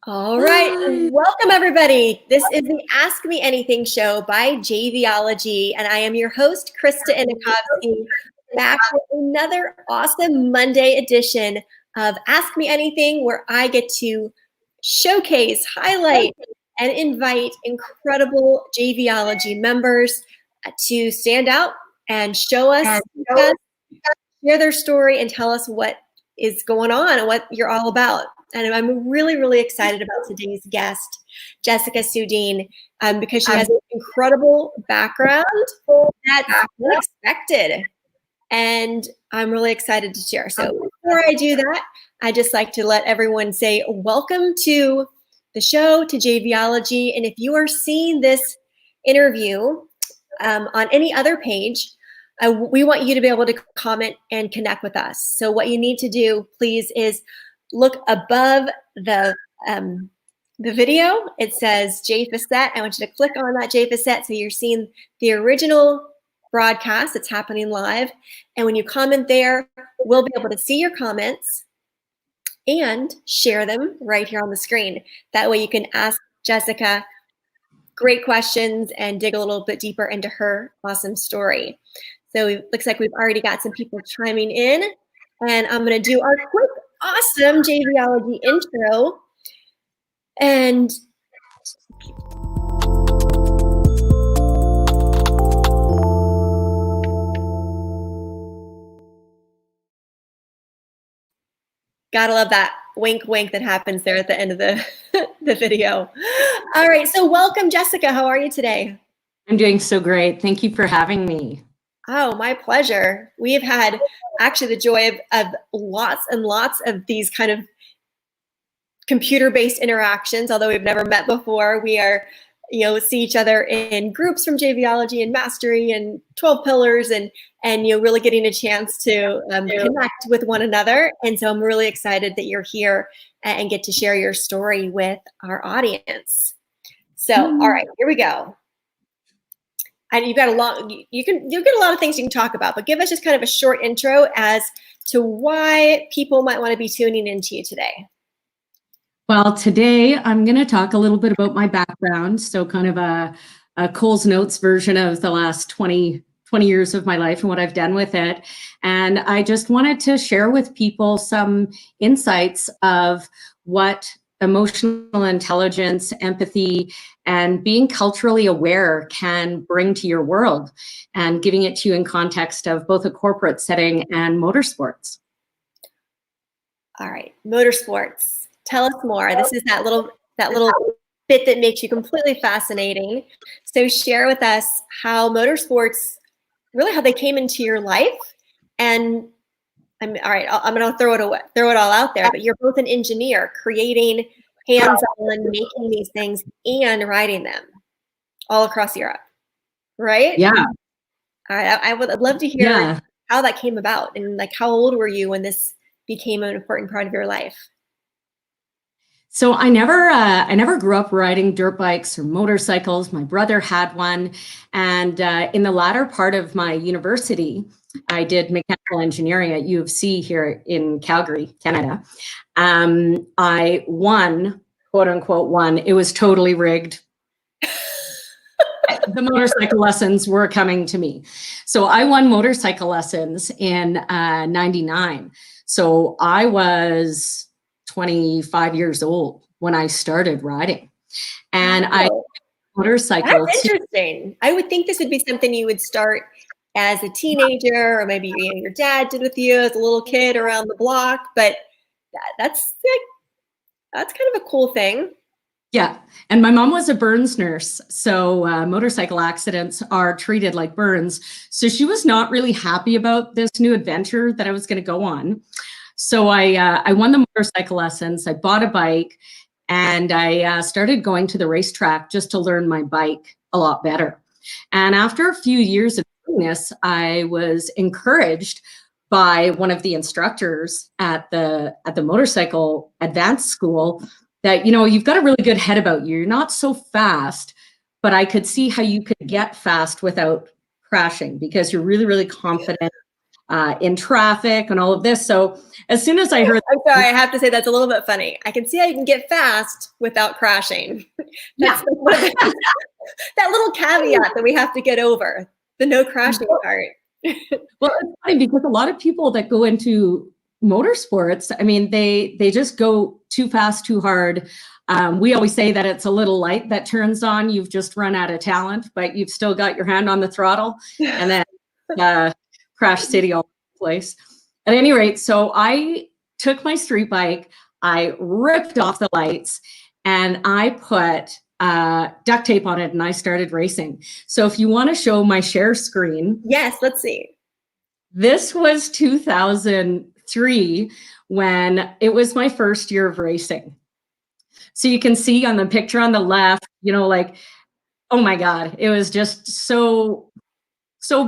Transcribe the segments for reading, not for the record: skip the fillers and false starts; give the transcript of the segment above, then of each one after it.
All right, welcome everybody. This is the Ask Me Anything show by JVology, and I am your host, Krista Inochovsky, back with another awesome Monday edition of Ask Me Anything, where I get to showcase, highlight, and invite incredible JVology members to stand out and show us, share their story, and tell us what is going on and what you're all about. And I'm really, really excited about today's guest, Jessica Soodeen, because she has an incredible background that's unexpected. And I'm really excited to share. So before I do that, I'd just like to let everyone say welcome to the show, to JVology. And if you are seeing this interview on any other page, we want you to be able to comment and connect with us. So what you need to do, please, is look above the video. It says J Facette. I want you to click on that J Facette so you're seeing the original broadcast that's happening live. And when you comment there, we'll be able to see your comments and share them right here on the screen. That way you can ask Jessica great questions and dig a little bit deeper into her awesome story. So it looks like we've already got some people chiming in, and I'm going to do our quick, awesome JVology intro. And gotta love that wink, wink that happens there at the end of the video. All right, so welcome, Jessica. How are you today? I'm doing so great. Thank you for having me. Oh, my pleasure. We have had actually the joy of lots and lots of these kind of computer-based interactions, although we've never met before. We are, see each other in groups from JVology and Mastery and 12 Pillars and really getting a chance to connect with one another. And so I'm really excited that you're here and get to share your story with our audience. So, all right, here we go. And you've got you'll get a lot of things you can talk about, but give us just kind of a short intro as to why people might want to be tuning into you today. Well, today I'm going to talk a little bit about my background. So kind of a Cole's Notes version of the last 20 years of my life and what I've done with it. And I just wanted to share with people some insights of what emotional intelligence, empathy, and being culturally aware can bring to your world, and giving it to you in context of both a corporate setting and motorsports. All right, motorsports. Tell us more. This is that little bit that makes you completely fascinating. So share with us how motorsports, really how they came into your life. And all right, I'm going to throw it all out there, but you're both an engineer, creating hands-on, making these things and riding them all across Europe, right? Yeah. All right, I would love to hear how that came about, and like how old were you when this became an important part of your life? So I never grew up riding dirt bikes or motorcycles. My brother had one, and in the latter part of my university, I did mechanical engineering at U of C here in Calgary, Canada. I won, quote unquote, won. It was totally rigged. The motorcycle lessons were coming to me. So I won motorcycle lessons in 99. So I was 25 years old when I started riding. And I motorcycle. That's interesting. I would think this would be something you would start as a teenager, or maybe your dad did with you as a little kid around the block, but that's kind of a cool thing. Yeah, and my mom was a burns nurse, so motorcycle accidents are treated like burns. So she was not really happy about this new adventure that I was going to go on. So I won the motorcycle lessons, I bought a bike, and I started going to the racetrack just to learn my bike a lot better. And after a few years of doing this, I was encouraged by one of the instructors at the motorcycle advanced school that, you've got a really good head about you. You're not so fast, but I could see how you could get fast without crashing because you're really, really confident. in traffic and all of this. So as soon as I heard, I'm sorry, I have to say that's a little bit funny. I can see how you can get fast without crashing. That's that little caveat that we have to get over, the no crashing part. Well, it's funny because a lot of people that go into motorsports, I mean, they just go too fast, too hard. We always say that it's a little light that turns on. You've just run out of talent, but you've still got your hand on the throttle, and then crash city all over the place. At any rate, so I took my street bike, I ripped off the lights, and I put duct tape on it, and I started racing. So if you want to show my share screen. Yes, let's see. This was 2003 when it was my first year of racing. So you can see on the picture on the left, you know, like, oh my God, it was just so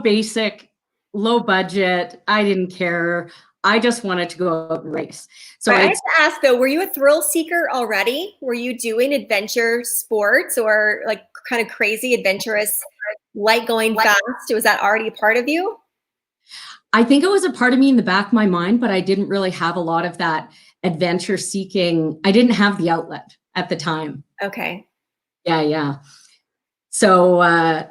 basic, low budget. I didn't care. I just wanted to go out and race. So I have to ask though, were you a thrill seeker already? Were you doing adventure sports or like kind of crazy adventurous, like going fast? Was that already a part of you? I think it was a part of me in the back of my mind, but I didn't really have a lot of that adventure seeking. I didn't have the outlet at the time. Okay. Yeah. So I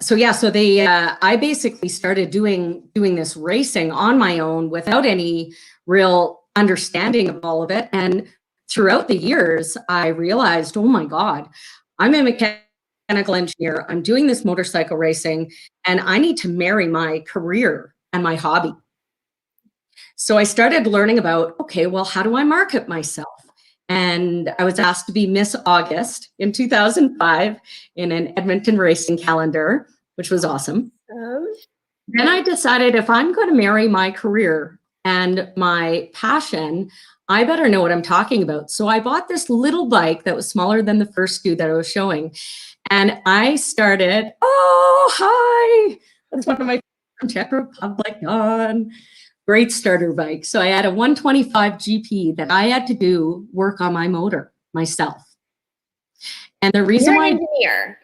basically started doing this racing on my own without any real understanding of all of it. And throughout the years, I realized, oh my God, I'm a mechanical engineer. I'm doing this motorcycle racing, and I need to marry my career and my hobby. So I started learning about, okay, well, how do I market myself? And I was asked to be Miss August in 2005 in an Edmonton racing calendar, which was awesome. Then I decided if I'm going to marry my career and my passion, I better know what I'm talking about. So I bought this little bike that was smaller than the first two that I was showing. And I started, oh, hi. That's one of my Czech Republic on. Great starter bike. So I had a 125 GP that I had to do work on my motor myself. And the reason You're an engineer.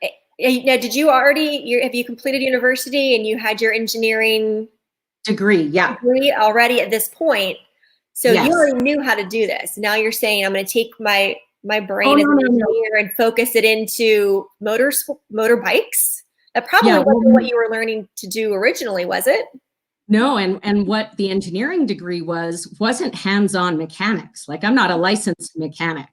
Now, did you already, have you completed university and you had your engineering degree already at this point? So yes. You already knew how to do this. Now you're saying, I'm going to take my brain as an engineer and focus it into motorbikes? That probably wasn't what you were learning to do originally, was it? No, and what the engineering degree wasn't hands-on mechanics. Like, I'm not a licensed mechanic,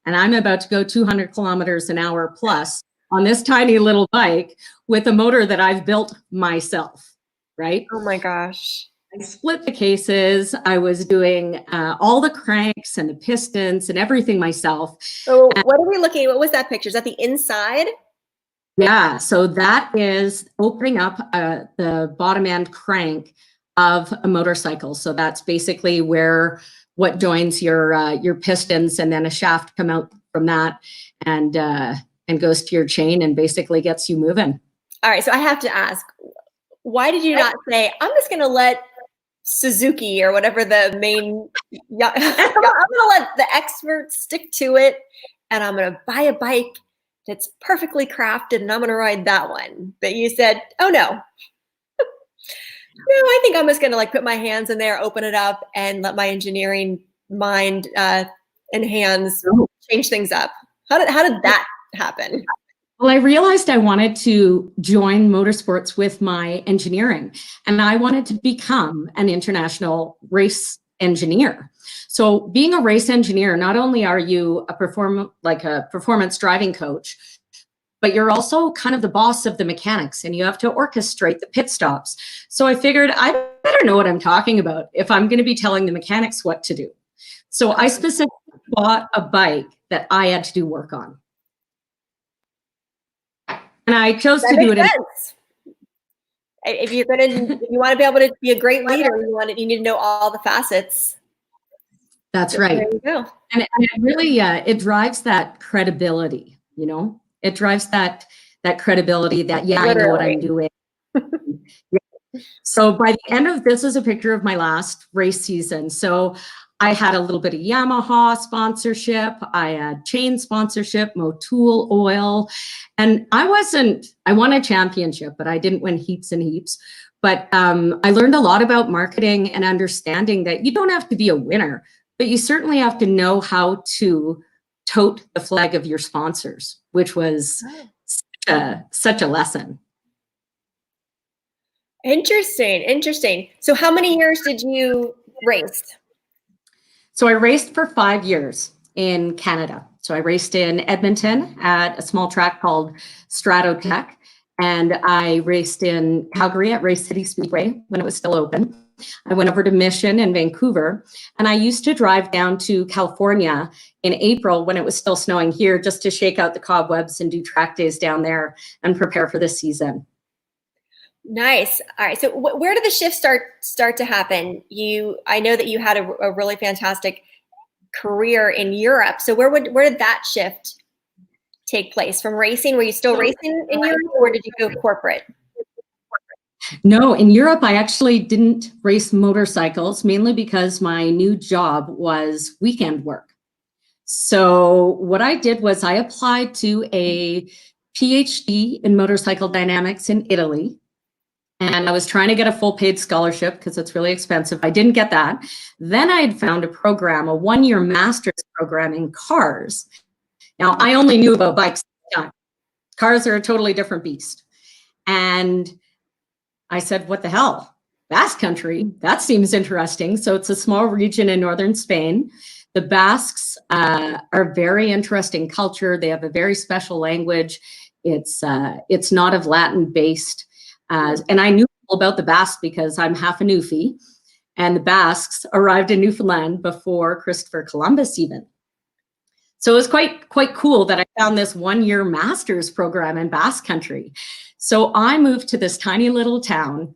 and I'm about to go 200 kilometers an hour plus on this tiny little bike with a motor that I've built myself, right? Oh my gosh. I split the cases. I was doing all the cranks and the pistons and everything myself. So what are we looking at? What was that picture? Is that the inside? Yeah, so that is opening up the bottom end crank of a motorcycle. So that's basically what joins your pistons, and then a shaft come out from that and goes to your chain and basically gets you moving. All right, so I have to ask, why did you not say, I'm just going to let Suzuki or whatever the main, I'm going to let the experts stick to it, and I'm going to buy a bike that's perfectly crafted, and I'm going to ride that one. But you said, oh no. No, I think I'm just going to like put my hands in there, open it up, and let my engineering mind and hands change things up. How did that happen? Well, I realized I wanted to join motorsports with my engineering, and I wanted to become an international race engineer. So being a race engineer, not only are you a performance driving coach, but you're also kind of the boss of the mechanics, and you have to orchestrate the pit stops. So I figured I better know what I'm talking about if I'm going to be telling the mechanics what to do. So I specifically bought a bike that I had to do work on. And I chose to do it. If you want to be able to be a great leader, you need to know all the facets. That's right. There you go. And it really, it drives that credibility, you know? It drives that credibility that, I know what I'm doing. So by the end of this is a picture of my last race season. So I had a little bit of Yamaha sponsorship. I had chain sponsorship, Motul oil. And I won a championship, but I didn't win heaps and heaps. But I learned a lot about marketing and understanding that you don't have to be a winner, but you certainly have to know how to tote the flag of your sponsors, which was such a lesson. Interesting. So how many years did you race? So I raced for 5 years in Canada. So I raced in Edmonton at a small track called Stratotech, and I raced in Calgary at Race City Speedway when it was still open. I went over to Mission and Vancouver, and I used to drive down to California in April when it was still snowing here just to shake out the cobwebs and do track days down there and prepare for the season. Nice. All right. So where did the shift start to happen? I know that you had a really fantastic career in Europe. So where did that shift take place? From racing? Were you still racing in Europe, or did you go corporate? No, in Europe, I actually didn't race motorcycles, mainly because my new job was weekend work. So what I did was I applied to a PhD in motorcycle dynamics in Italy. And I was trying to get a full paid scholarship because it's really expensive. I didn't get that. Then I had found a program, a 1-year master's program in cars. Now, I only knew about bikes at the time. Cars are a totally different beast. And I said, what the hell? Basque Country, that seems interesting. So it's a small region in northern Spain. The Basques are a very interesting culture. They have a very special language. It's not of Latin based. And I knew all about the Basques because I'm half a Newfie, and the Basques arrived in Newfoundland before Christopher Columbus even. So it was quite cool that I found this 1-year master's program in Basque Country. So I moved to this tiny little town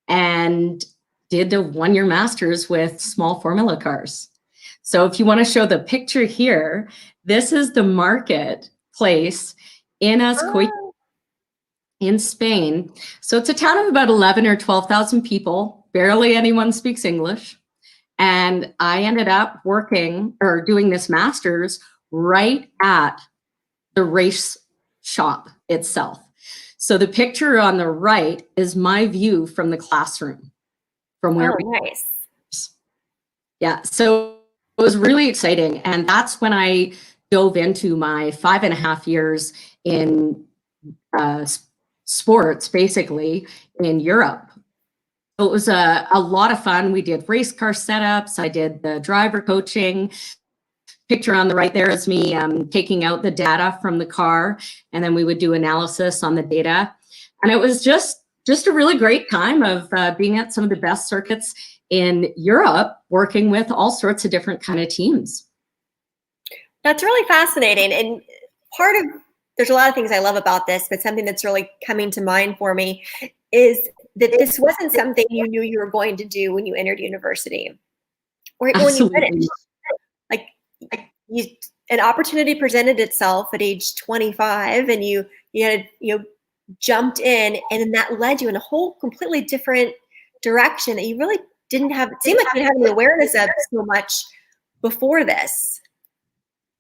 and did a 1-year master's with small formula cars. So if you want to show the picture here, this is the marketplace in Azcoitia, in Spain. So it's a town of about 11 or 12,000 people. Barely anyone speaks English. And I ended up working or doing this master's right at the race shop itself. So the picture on the right is my view from the classroom, from where nice. Yeah, so it was really exciting. And that's when I dove into my 5.5 years in sports, basically, in Europe. So it was a lot of fun. We did race car setups. I did the driver coaching. Picture on the right there is me taking out the data from the car, and then we would do analysis on the data. And it was just a really great time of being at some of the best circuits in Europe, working with all sorts of different kind of teams. That's really fascinating. And there's a lot of things I love about this, but something that's really coming to mind for me is that this wasn't something you knew you were going to do when you entered university or when you finished. Like an opportunity presented itself at age 25, and you jumped in, and then that led you in a whole completely different direction that you really didn't have. It seemed like you didn't have the awareness of so much before this.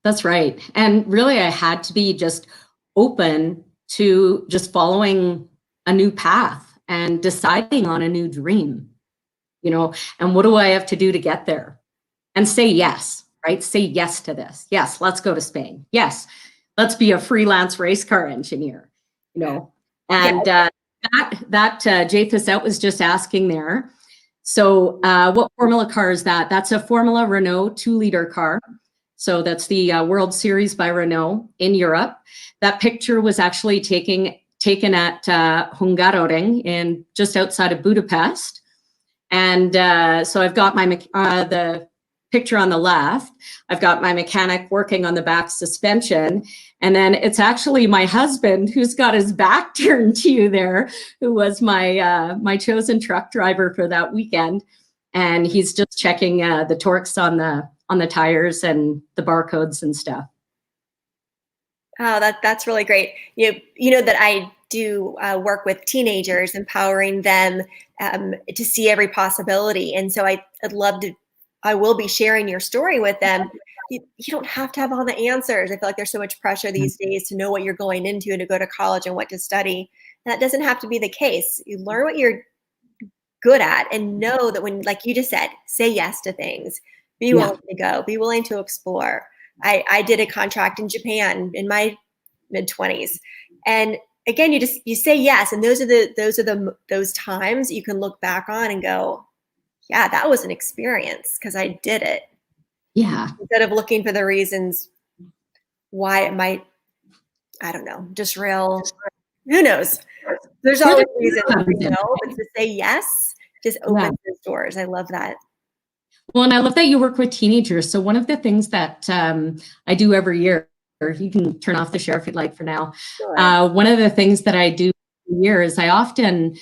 That's right. And really, I had to be just open to just following a new path and deciding on a new dream, and what do I have to do to get there? And say yes, right? Say yes to this. Yes, let's go to Spain. Yes, let's be a freelance race car engineer, And that Japhis out was just asking there. So what Formula car is that? That's a Formula Renault 2-liter car. So that's the World Series by Renault in Europe. That picture was actually taken at Hungaroring in just outside of Budapest. And so I've got the picture on the left. I've got my mechanic working on the back suspension. And then it's actually my husband who's got his back turned to you there, who was my chosen truck driver for that weekend. And he's just checking the torques on the tires and the barcodes and stuff. Oh, that's really great. You know that I do work with teenagers, empowering them to see every possibility. And so I will be sharing your story with them. You don't have to have all the answers. I feel like there's so much pressure these days to know what you're going into and to go to college and what to study. And that doesn't have to be the case. You learn what you're good at, and know that when, like you just said, say yes to things, be willing to go, be willing to explore. I did a contract in Japan in my mid-20s, and again, you say yes, and those are those times you can look back on and go, yeah, that was an experience because I did it. Yeah. Instead of looking for the reasons why it might, I don't know, disrail. Who knows? There's always reasons, you know, but to say yes just opens those doors. I love that. Well, and I love that you work with teenagers. So one of the things that I do every year, or you can turn off the share if you'd like for now. Sure. One of the things that I do every year is I often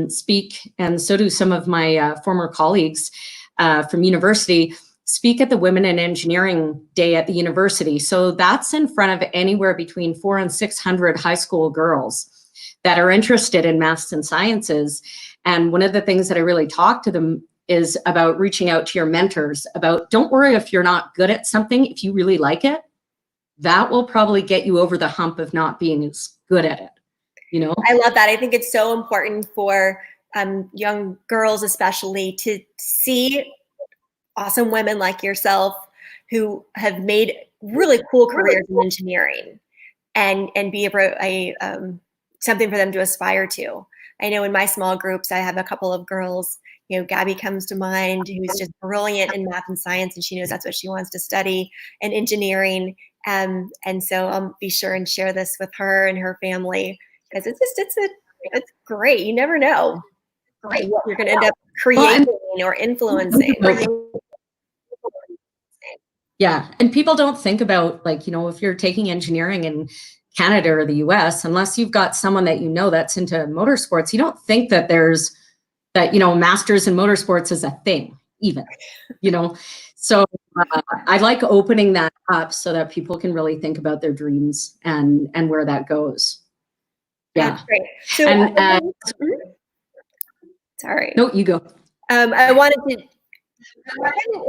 speak, and so do some of my former colleagues from university, speak at the Women in Engineering Day at the university. So that's in front of anywhere between 400 and 600 high school girls that are interested in maths and sciences. And one of the things that I really talk to them is about reaching out to your mentors about, don't worry if you're not good at something. If you really like it, that will probably get you over the hump of not being as good at it. You know, I love that. I think it's so important for young girls, especially, to see awesome women like yourself who have made really cool careers in engineering, and be a something for them to aspire to. I know in my small groups, I have a couple of girls. You know, Gabby comes to mind, who's just brilliant in math and science, and she knows that's what she wants to study, and engineering. And so I'll be sure and share this with her and her family, because it's great. You never know what you're going to end up creating or influencing. Yeah, and people don't think about, like, you know, if you're taking engineering in Canada or the US, unless you've got someone that you know that's into motorsports, you don't think that there's that, you know, masters in motorsports is a thing, even, you know. So I like opening that up so that people can really think about their dreams and where that goes. Yeah. That's great. So, and sorry. No, you go. I wanted to get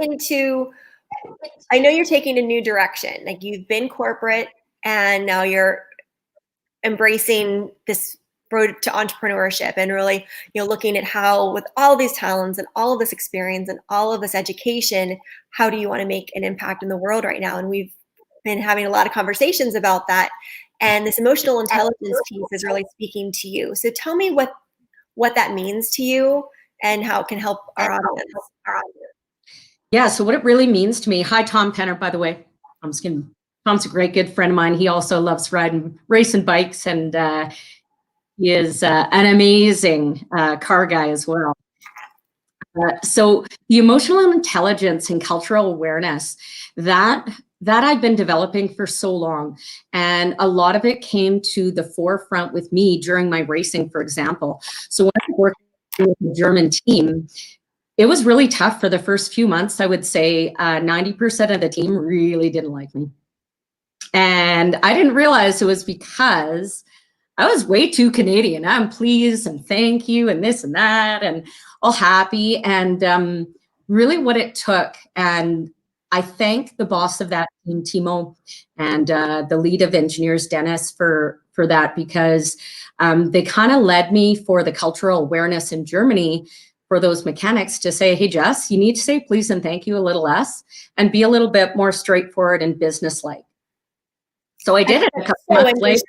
into, I know you're taking a new direction. Like, you've been corporate and now you're embracing this road to entrepreneurship, and really, you know, looking at how, with all these talents and all of this experience and all of this education, how do you want to make an impact in the world right now? And we've been having a lot of conversations about that. And this emotional intelligence piece is really speaking to you. So tell me what that means to you and how it can help our audience. Yeah, so what it really means to me. Hi, Tom Penner, by the way. Tom's a great good friend of mine. He also loves racing bikes, and he is an amazing car guy as well. So the emotional intelligence and cultural awareness, that I've been developing for so long. And a lot of it came to the forefront with me during my racing, for example. So when I worked with the German team, it was really tough for the first few months. I would say 90% of the team really didn't like me. And I didn't realize it was because I was way too Canadian. I'm pleased and thank you and this and that and all happy. And really what it took, and I thank the boss of that team, Timo, and the lead of engineers, Dennis, for that, because they kind of led me for the cultural awareness in Germany for those mechanics to say, hey, Jess, you need to say please and thank you a little less and be a little bit more straightforward and businesslike. So I did it a couple months later.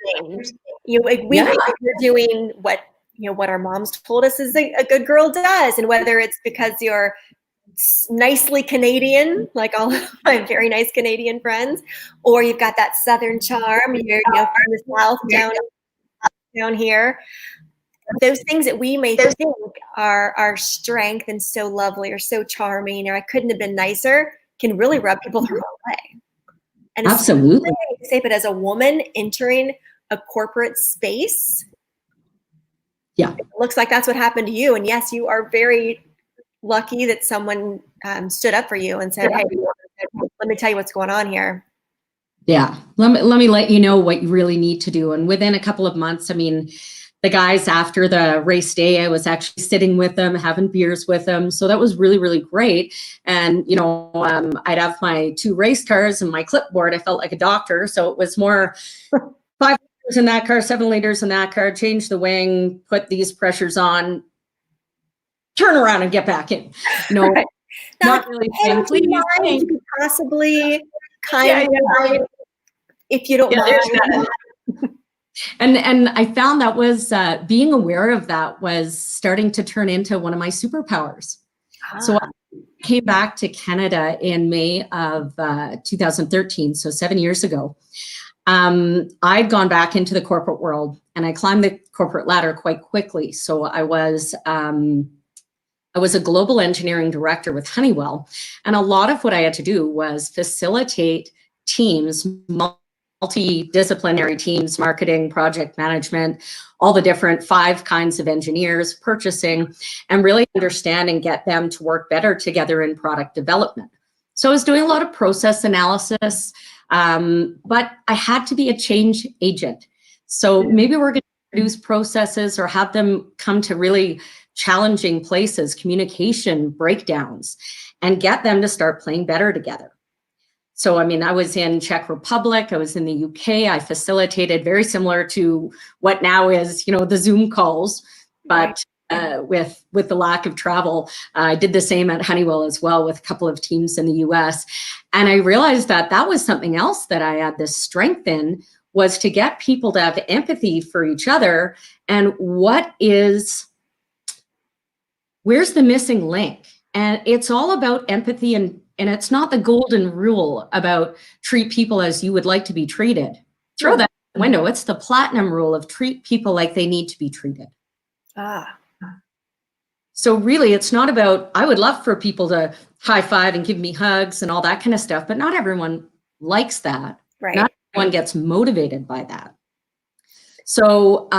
You know, we think you're doing what, you know, what our moms told us is a good girl does. And whether it's because you're nicely Canadian, like all of my very nice Canadian friends, or you've got that Southern charm, you're, you know, from the South down here. Those things that we may think are our strength and so lovely or so charming, or I couldn't have been nicer, can really rub people the wrong way. And absolutely, say, but as a woman entering a corporate space, yeah, it looks like that's what happened to you. And yes, you are very lucky that someone stood up for you and said, hey, let me tell you what's going on here. Yeah, let me let you know what you really need to do. And within a couple of months, I mean, the guys after the race day, I was actually sitting with them, having beers with them. So that was really, really great. And, you know, I'd have my 2 race cars and my clipboard. I felt like a doctor. So it was more 5 liters in that car, 7 liters in that car, change the wing, put these pressures on, turn around and get back in. No, right. not really Hey, saying, would you please. mind? You could possibly kind of, if you don't Yeah, mind. there's that. And I found that was being aware of that was starting to turn into one of my superpowers. So I came back to Canada in May of 2013, so 7 years ago. I'd gone back into the corporate world and I climbed the corporate ladder quite quickly. So I was a global engineering director with Honeywell. And a lot of what I had to do was facilitate teams, multidisciplinary teams, marketing, project management, all the different 5 kinds of engineers, purchasing, and really understand and get them to work better together in product development. So I was doing a lot of process analysis, but I had to be a change agent. So maybe we're going to produce processes or have them come to really challenging places, communication breakdowns, and get them to start playing better together. So, I mean, I was in Czech Republic, I was in the UK, I facilitated very similar to what now is, the Zoom calls, but with the lack of travel, I did the same at Honeywell as well with a couple of teams in the US. And I realized that that was something else that I had this strength in, was to get people to have empathy for each other. And where's the missing link? And it's all about empathy, and it's not the golden rule about treat people as you would like to be treated. Throw that out the window. It's the platinum rule of treat people like they need to be treated. So really, it's not about, I would love for people to high five and give me hugs and all that kind of stuff, but not everyone likes that. Right. Not everyone gets motivated by that. So,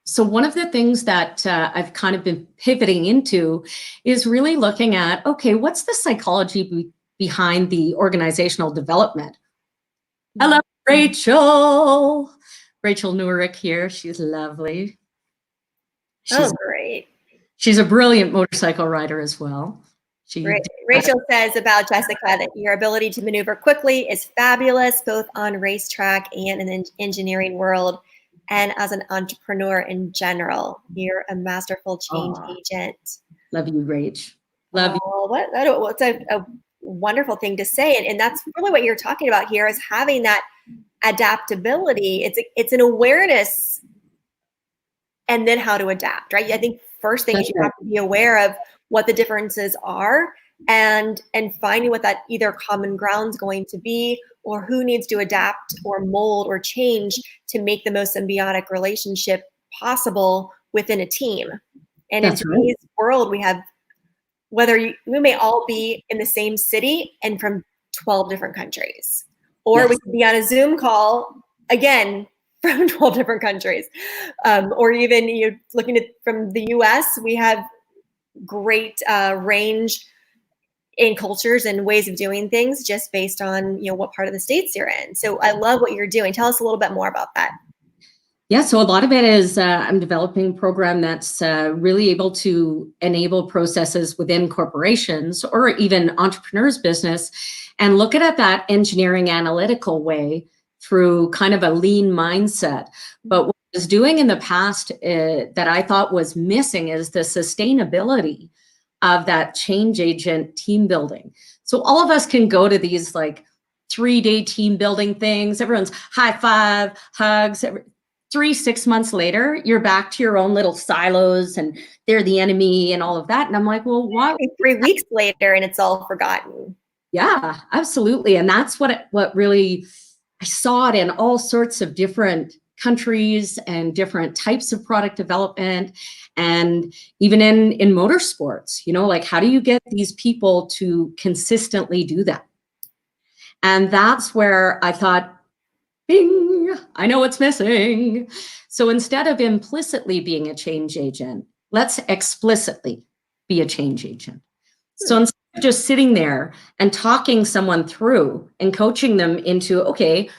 so one of the things that I've kind of been pivoting into is really looking at, okay, what's the psychology behind the organizational development? Hello, Rachel. Rachel Nurick here. She's lovely. Great. She's a brilliant motorcycle rider as well. Rachel says about Jessica that your ability to maneuver quickly is fabulous, both on racetrack and in the engineering world, and as an entrepreneur in general. You're a masterful change agent. Love you, Rach. Love you. What's a wonderful thing to say. And that's really what you're talking about here, is having that adaptability. It's an awareness and then how to adapt, right? I think first thing is you have to be aware of what the differences are and finding what that either common ground is going to be, or who needs to adapt or mold or change to make the most symbiotic relationship possible within a team. And in today's world, we have, we may all be in the same city and from 12 different countries, or we could be on a Zoom call, again, from 12 different countries. Or even looking at from the US, we have great range in cultures and ways of doing things just based on what part of the states you're in. So I love what you're doing. Tell us a little bit more about that. Yeah, so a lot of it is I'm developing a program that's really able to enable processes within corporations or even entrepreneurs' business, and look at that engineering analytical way through kind of a lean mindset. But what I was doing in the past that I thought was missing is the sustainability of that change agent team building. So all of us can go to these like 3-day team building things. Everyone's high five, hugs. 3-6 months later, you're back to your own little silos and they're the enemy and all of that. And I'm like, well, why? 3 weeks later and it's all forgotten. Yeah, absolutely. And that's what really, I saw it in all sorts of different countries and different types of product development, and even in motorsports, like how do you get these people to consistently do that? And that's where I thought, bing, I know what's missing. So instead of implicitly being a change agent, let's explicitly be a change agent. So instead of just sitting there and talking someone through and coaching them into, okay,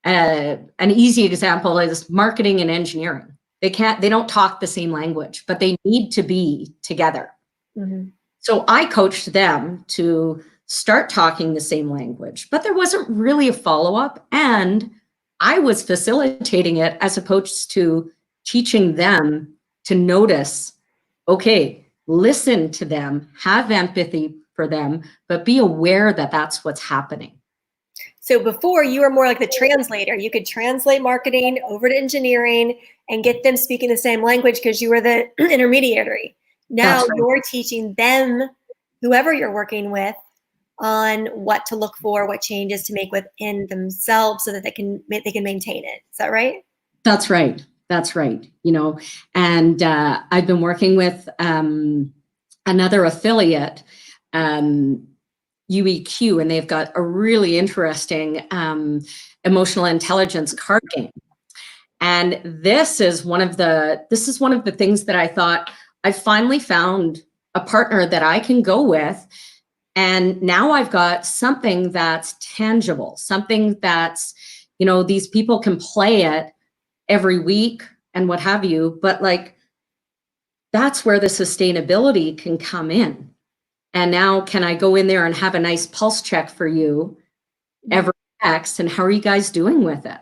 an easy example is marketing and engineering. They don't talk the same language, but they need to be together. Mm-hmm. So I coached them to start talking the same language, but there wasn't really a follow-up, and I was facilitating it as opposed to teaching them to notice, okay, listen to them, have empathy for them, but be aware that that's what's happening. So before, you were more like the translator. You could translate marketing over to engineering and get them speaking the same language because you were the intermediary. Now you're teaching them, whoever you're working with, on what to look for, what changes to make within themselves so that they can maintain it. Is that right? That's right. That's right. You know, and I've been working with another affiliate, UEQ, and they've got a really interesting emotional intelligence card game. And this is one of the things that I thought I finally found a partner that I can go with. And now I've got something that's tangible, something that's, you know, these people can play it every week and what have you, but like, that's where the sustainability can come in. And now can I go in there and have a nice pulse check for you every X, and how are you guys doing with it?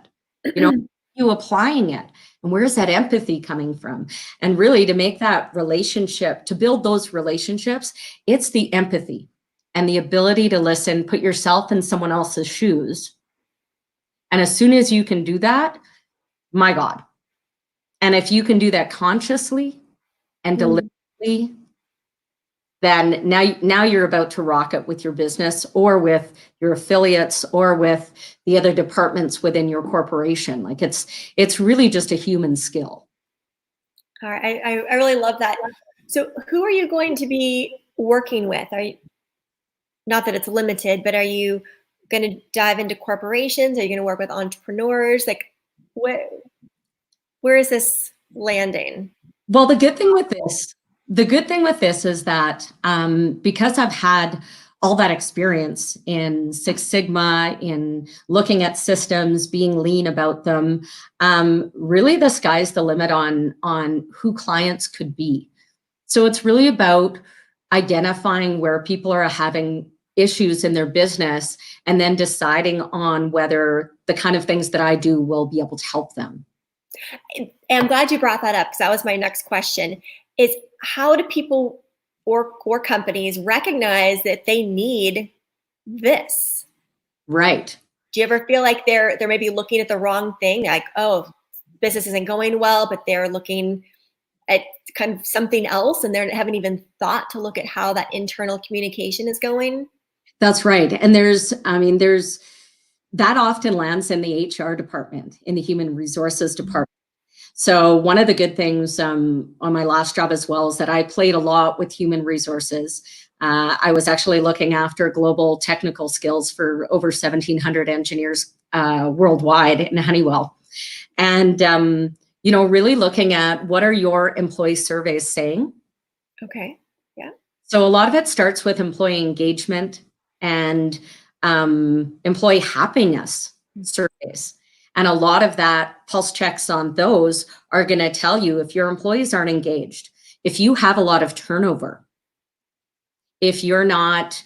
You know, you applying it, and where's that empathy coming from? And really, to make that relationship, to build those relationships, it's the empathy and the ability to listen, put yourself in someone else's shoes. And as soon as you can do that, my God. And if you can do that consciously and deliberately, then now you're about to rock it with your business or with your affiliates or with the other departments within your corporation. Like it's really just a human skill. All right, I really love that. So who are you going to be working with? Are you, not that it's limited, but are you going to dive into corporations? Are you going to work with entrepreneurs? Like where is this landing? Well, the good thing with this is that because I've had all that experience in Six Sigma, in looking at systems, being lean about them, really the sky's the limit on who clients could be. So it's really about identifying where people are having issues in their business and then deciding on whether the kind of things that I do will be able to help them. And I'm glad you brought that up because that was my next question, is how do people or companies recognize that they need this? Right. Do you ever feel like they're maybe looking at the wrong thing? Like, oh, business isn't going well, but they're looking at kind of something else and they haven't even thought to look at how that internal communication is going? That's right. And there's that often lands in the HR department, in the human resources department. So one of the good things on my last job as well is that I played a lot with human resources. I was actually looking after global technical skills for over 1,700 engineers worldwide in Honeywell. And, you know, really looking at what are your employee surveys saying? Okay, yeah. So a lot of it starts with employee engagement and employee happiness surveys. And a lot of that pulse checks on those are going to tell you if your employees aren't engaged, if you have a lot of turnover, if you're not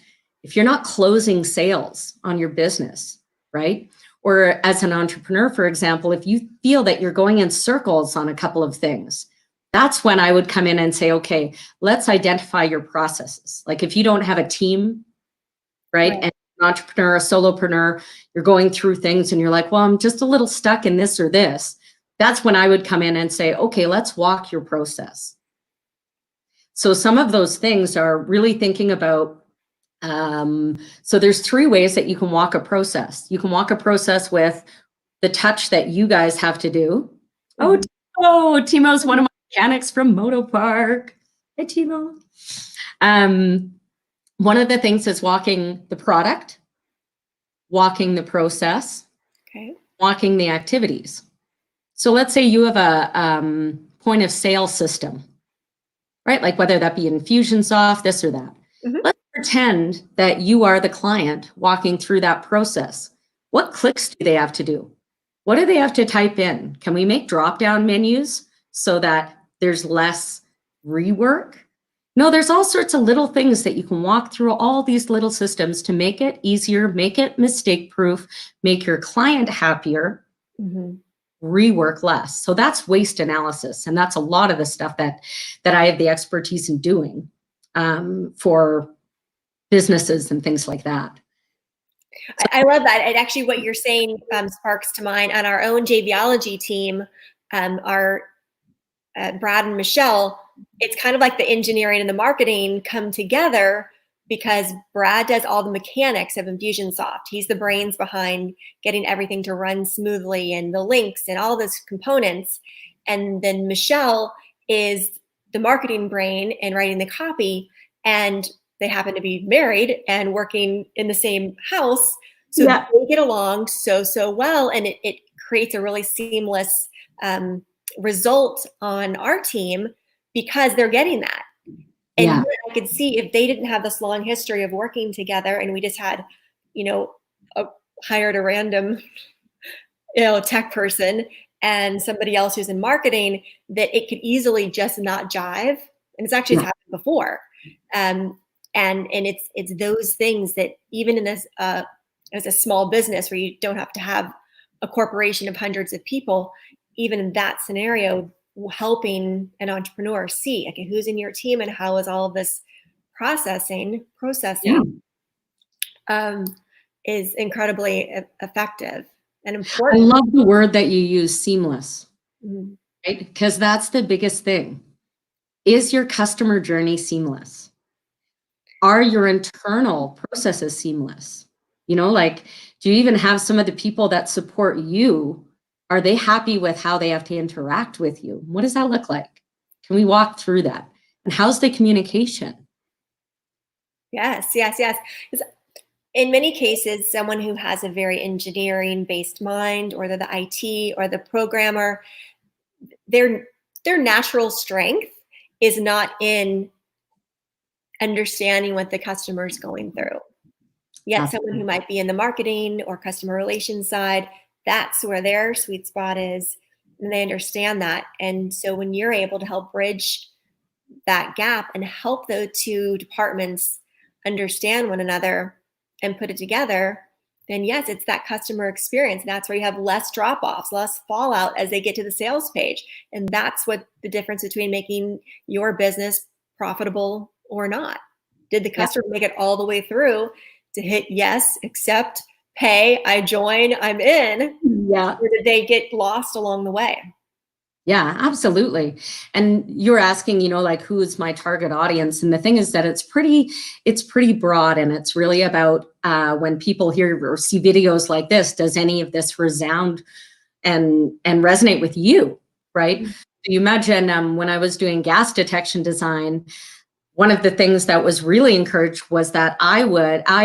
closing sales on your business, right? Or as an entrepreneur, for example, if you feel that you're going in circles on a couple of things, that's when I would come in and say, okay, let's identify your processes. Like if you don't have a team, right? And an entrepreneur, a solopreneur, you're going through things and you're like, well, I'm just a little stuck in this or this. That's when I would come in and say, okay, let's walk your process. So some of those things are really thinking about, so there's 3 ways that you can walk a process. You can walk a process with the touch that you guys have to do. Timo's one of my mechanics from Moto Park. Hey, Timo. One of the things is walking the product, walking the process, walking the activities. So let's say you have a point of sale system, right? Like whether that be Infusionsoft, this or that. Let's pretend that you are the client walking through that process. What clicks do they have to do? What do they have to type in? Can we make drop-down menus so that there's less rework? No, there's all sorts of little things that you can walk through all these little systems to make it easier, make it mistake-proof, make your client happier, rework less. So that's waste analysis. And that's a lot of the stuff that I have the expertise in doing. for businesses and things like that. I love that. And actually what you're saying sparks to mind on our own JVology team, our Brad and Michelle, it's kind of like the engineering and the marketing come together because Brad does all the mechanics of Infusionsoft. He's the brains behind getting everything to run smoothly and the links and all those components. And then Michelle is the marketing brain and writing the copy. And they happen to be married and working in the same house. So they get along so well. And it creates a really seamless result on our team because they're getting that. And I could see if they didn't have this long history of working together and we just had, hired a random, tech person and somebody else who's in marketing, that it could easily just not jive. And it's actually happened before. And it's those things that even in this, as a small business where you don't have to have a corporation of hundreds of people, even in that scenario, helping an entrepreneur see, okay, who's in your team and how is all of this processing is incredibly effective and important. I love the word that you use, seamless, right? Because that's the biggest thing. Is your customer journey seamless? Are your internal processes seamless? Do you even have some of the people that support you? Are they happy with how they have to interact with you? What does that look like? Can we walk through that? And how's the communication? Yes. In many cases, someone who has a very engineering-based mind, or they're the IT or the programmer, their natural strength is not in understanding what the customer is going through. Yet someone who might be in the marketing or customer relations side, that's where their sweet spot is, and they understand that. And so when you're able to help bridge that gap and help those two departments understand one another and put it together, then yes, it's that customer experience. That's where you have less drop-offs, less fallout as they get to the sales page. And that's what the difference between making your business profitable or not. Did the customer make it all the way through to hit yes, accept, pay, I join, I'm in? Yeah. Or did they get lost along the way? Yeah, absolutely. And you're asking, who's my target audience? And the thing is that it's pretty broad, and it's really about when people hear or see videos like this, does any of this resound and resonate with you, right? Mm-hmm. You imagine when I was doing gas detection design, one of the things that was really encouraged was that I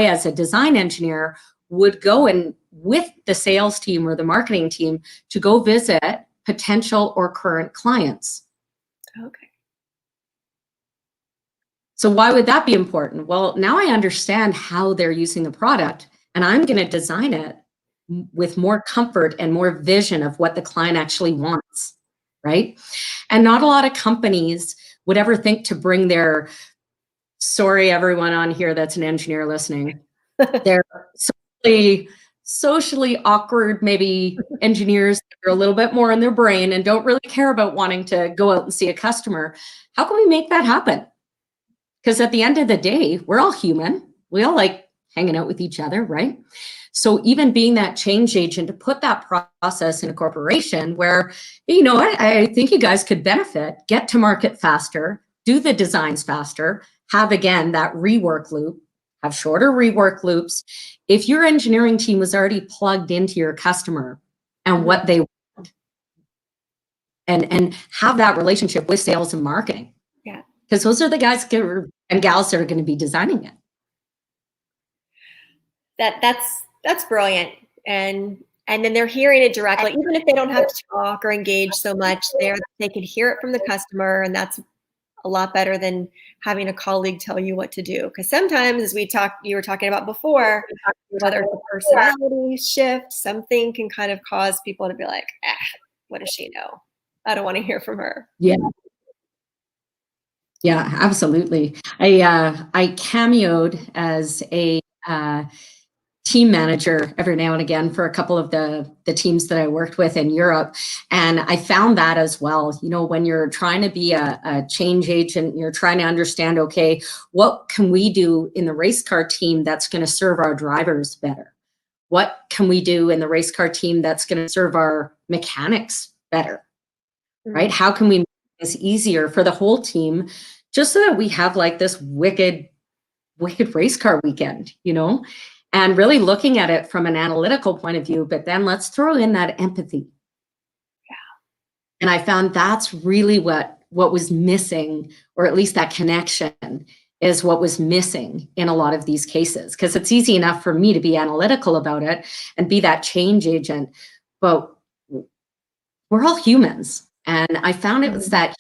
as a design engineer would go in with the sales team or the marketing team to go visit potential or current clients. Okay. So why would that be important? Well, now I understand how they're using the product, and I'm going to design it with more comfort and more vision of what the client actually wants, right? And not a lot of companies would ever think to bring their, sorry, everyone on here that's an engineer listening, they're socially awkward, maybe engineers that are a little bit more in their brain and don't really care about wanting to go out and see a customer. How can we make that happen? Because at the end of the day, we're all human. We all like hanging out with each other, right? So even being that change agent to put that process in a corporation where, I think you guys could benefit, get to market faster, do the designs faster, have, again, that rework loop, have shorter rework loops. If your engineering team was already plugged into your customer and what they want, and have that relationship with sales and marketing. Yeah. Because those are the guys and gals that are going to be designing it. That's brilliant. And then they're hearing it directly, even if they don't have to talk or engage so much, they can hear it from the customer, and that's a lot better than having a colleague tell you what to do. Because sometimes, as you were talking about before, whether it's a personality shift, something can kind of cause people to be like, what does she know? I don't want to hear from her. Yeah. Yeah, absolutely. I cameoed as a team manager every now and again for a couple of the teams that I worked with in Europe. And I found that as well, when you're trying to be a change agent, you're trying to understand, okay, what can we do in the race car team that's going to serve our drivers better? What can we do in the race car team that's going to serve our mechanics better, right? How can we make this easier for the whole team just so that we have like this wicked race car weekend, and really looking at it from an analytical point of view, but then let's throw in that empathy. Yeah. And I found that's really what was missing, or at least that connection is what was missing in a lot of these cases. Because it's easy enough for me to be analytical about it and be that change agent, but we're all humans. And I found it was that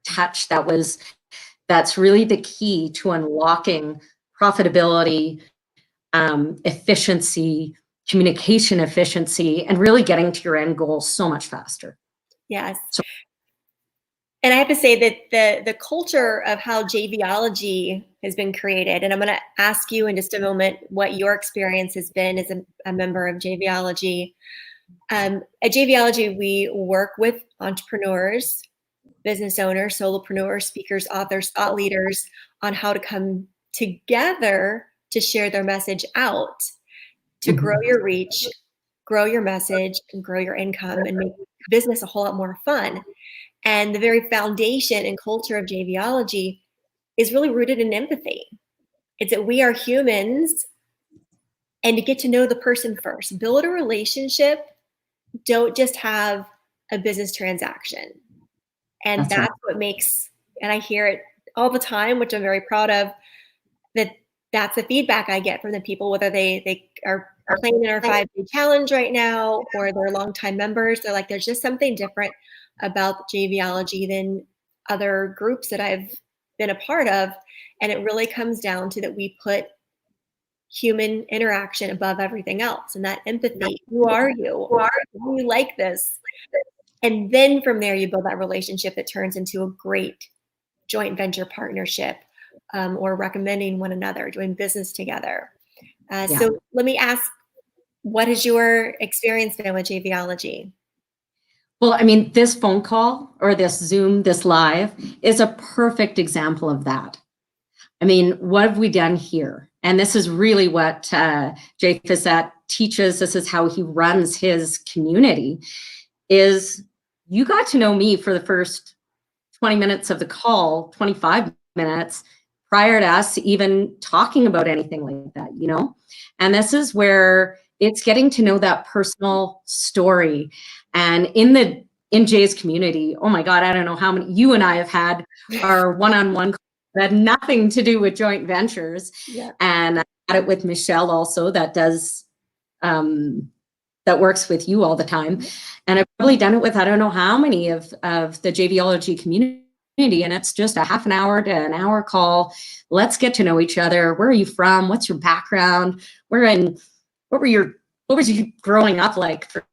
touch that's really the key to unlocking profitability, efficiency, communication efficiency, and really getting to your end goal so much faster. Yes. And I have to say that the culture of how JVology has been created, and I'm going to ask you in just a moment what your experience has been as a member of JVology. At JVology, we work with entrepreneurs, business owners, solopreneurs, speakers, authors, thought leaders on how to come together to share their message out, to grow your reach, grow your message, and grow your income, and make business a whole lot more fun. And the very foundation and culture of JVology is really rooted in empathy. It's that we are humans, and to get to know the person first, build a relationship. Don't just have a business transaction. And that's what makes, and I hear it all the time, which I'm very proud of, that's the feedback I get from the people, whether they are playing in our 5-day challenge right now or they're longtime members. They're like, there's just something different about JVology than other groups that I've been a part of. And it really comes down to that we put human interaction above everything else, and that empathy. Who are you? Do you like this? And then from there, you build that relationship that turns into a great joint venture partnership, or recommending one another, doing business together. So let me ask, what has your experience been with JVology? Well, I mean, this phone call or this Zoom, this live is a perfect example of that. I mean, what have we done here? And this is really what Jay Fissette teaches. This is how he runs his community, is you got to know me for the first 20 minutes of the call, 25 minutes prior to us even talking about anything like that, And this is where it's getting to know that personal story. And in Jay's community, oh my God, I don't know how many you and I have had our one-on-one calls that had nothing to do with joint ventures. Yeah. And I had it with Michelle also, that does that works with you all the time. And I've probably done it with, I don't know how many of the JVology community. And it's just a half an hour to an hour call. Let's get to know each other. Where are you from? What's your background? What was you growing up like for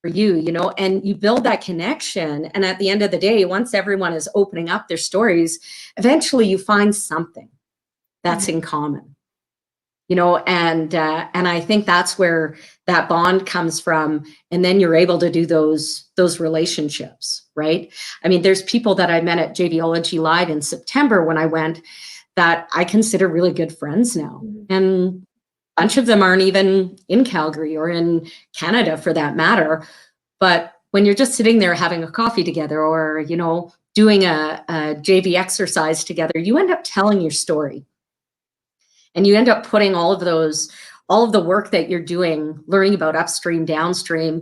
you, and you build that connection. And at the end of the day, once everyone is opening up their stories, eventually you find something that's in common, and I think that's where that bond comes from. And then you're able to do those relationships, right? I mean, there's people that I met at JVology Live in September when I went that I consider really good friends now. And a bunch of them aren't even in Calgary or in Canada for that matter. But when you're just sitting there having a coffee together or, doing a JV exercise together, you end up telling your story. And you end up putting all of the work that you're doing, learning about upstream, downstream,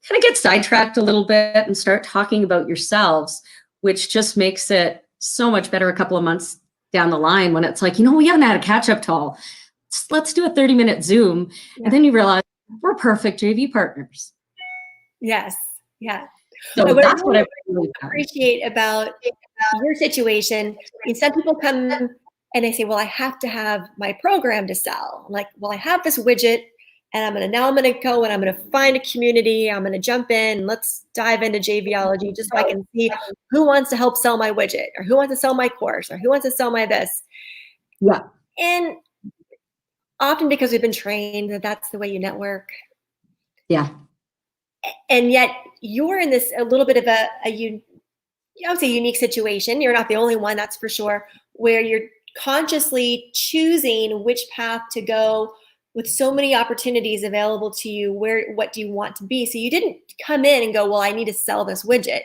kind of get sidetracked a little bit and start talking about yourselves, which just makes it so much better a couple of months down the line when it's like, we haven't had a catch-up call. Let's do a 30-minute Zoom. Yeah. And then you realize we're perfect JV partners. Yes. Yeah. So that's what I really appreciate about your situation. Some people come and they say, well, I have to have my program to sell. I'm like, well, I have this widget and I'm going to go and I'm going to find a community. I'm going to jump in and let's dive into JVology just so I can see who wants to help sell my widget or who wants to sell my course or who wants to sell my this. Yeah. And often because we've been trained that that's the way you network. Yeah. And yet you're in this a little bit of I would say unique situation. You're not the only one, that's for sure, where you're consciously choosing which path to go with so many opportunities available to you. What do you want to be? So you didn't come in and go, well, I need to sell this widget.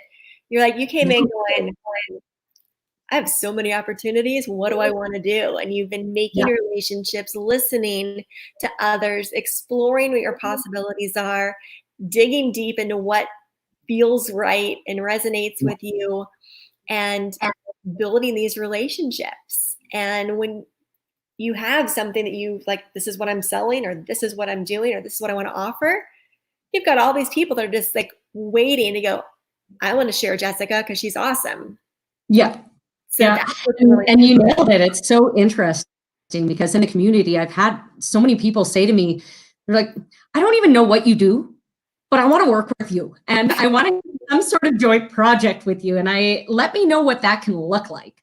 You're like, you came in going, I have so many opportunities. What do I want to do? And you've been making relationships, listening to others, exploring what your possibilities are, digging deep into what feels right and resonates with you, and building these relationships. And when you have something that you like, this is what I'm selling, or this is what I'm doing, or this is what I want to offer, you've got all these people that are just like waiting to go, I want to share Jessica because she's awesome. Yeah. So yeah. And you nailed it. It's so interesting because in the community, I've had so many people say to me, they're like, I don't even know what you do, but I want to work with you. And I want to do some sort of joint project with you. And let me know what that can look like.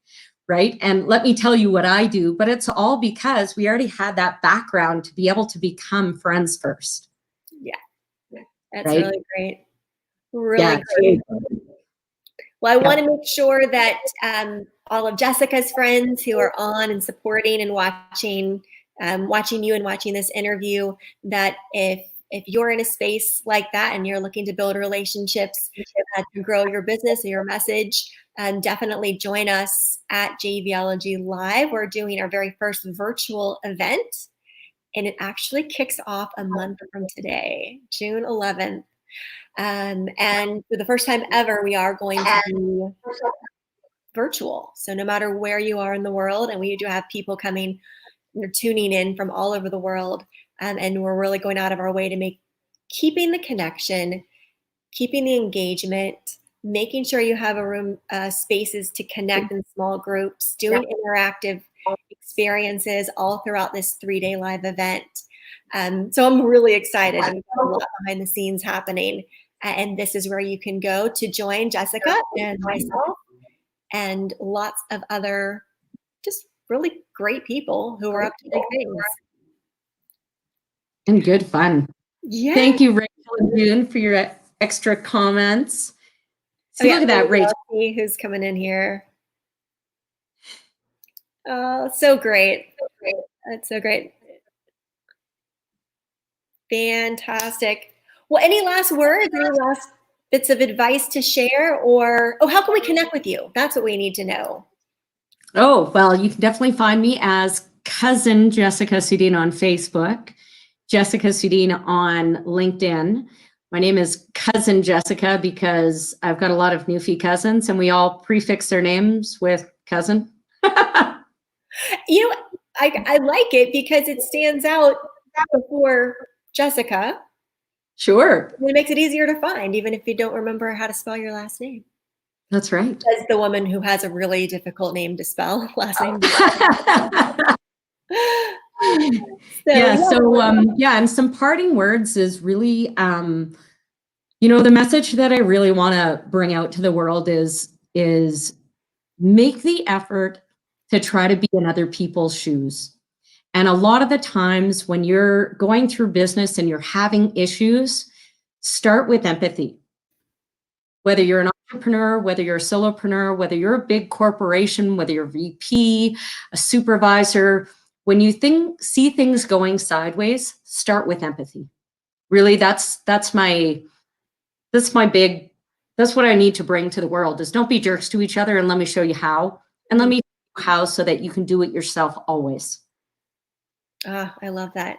Right. And let me tell you what I do. But it's all because we already had that background to be able to become friends first. Yeah. That's really great. Really yeah, great. Well, I want to make sure that all of Jessica's friends who are on and supporting and watching you and watching this interview, that if you're in a space like that and you're looking to build relationships to grow your business or your message, definitely join us at JVology Live. We're doing our very first virtual event, and it actually kicks off a month from today, June 11th. And for the first time ever, we are going to be virtual. So no matter where you are in the world, and we do have people coming, they're tuning in from all over the world. And we're really going out of our way to keeping the connection, keeping the engagement, making sure you have a room, spaces to connect in small groups, doing interactive experiences all throughout this 3-day live event. So I'm really excited. We've got a lot behind the scenes happening. And this is where you can go to join Jessica and myself and lots of other just really great people who are up to big things. And good fun. Yeah. Thank you, Rachel and June, for your extra comments. See, look at that, Rachel. Who's coming in here? Oh, so great. That's so great. Fantastic. Well, any last words, any last bits of advice to share, or, how can we connect with you? That's what we need to know. Oh, well, you can definitely find me as Cousin Jessica Soodeen on Facebook, Jessica Soodeen on LinkedIn. My name is Cousin Jessica because I've got a lot of newfie cousins and we all prefix their names with cousin. I like it because it stands out before Jessica. Sure. It makes it easier to find, even if you don't remember how to spell your last name. That's right. As the woman who has a really difficult name to spell, last name. And some parting words is really, the message that I really want to bring out to the world is make the effort to try to be in other people's shoes. And a lot of the times when you're going through business and you're having issues, start with empathy. Whether you're an entrepreneur, whether you're a solopreneur, whether you're a big corporation, whether you're a VP, a supervisor, when you see things going sideways, start with empathy. Really, that's what I need to bring to the world is don't be jerks to each other, and let me show you how. And let me show you how so that you can do it yourself always. I love that.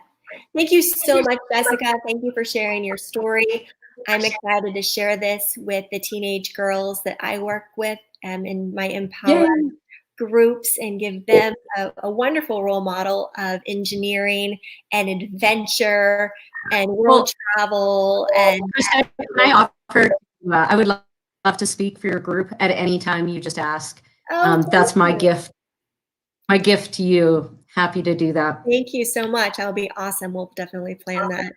Thank you so much, Jessica. Thank you for sharing your story. I'm excited to share this with the teenage girls that I work with in my Empower groups and give them a wonderful role model of engineering and adventure and world travel. And Krista, I offer, I would love to speak for your group at any time you just ask. That's my gift. My gift to you. Happy to do that. Thank you so much. That'll be awesome. We'll definitely plan that.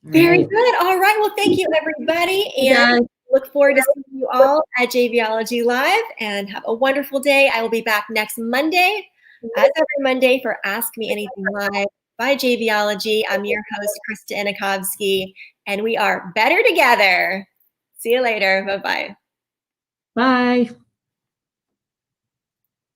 Very good. All right. Well, thank you, everybody. And look forward to seeing you all at JVology Live, and have a wonderful day. I will be back next Monday as every Monday for Ask Me Anything Live by JVology. I'm your host, Krista Inochovsky, and we are better together. See you later. Bye-bye. Bye.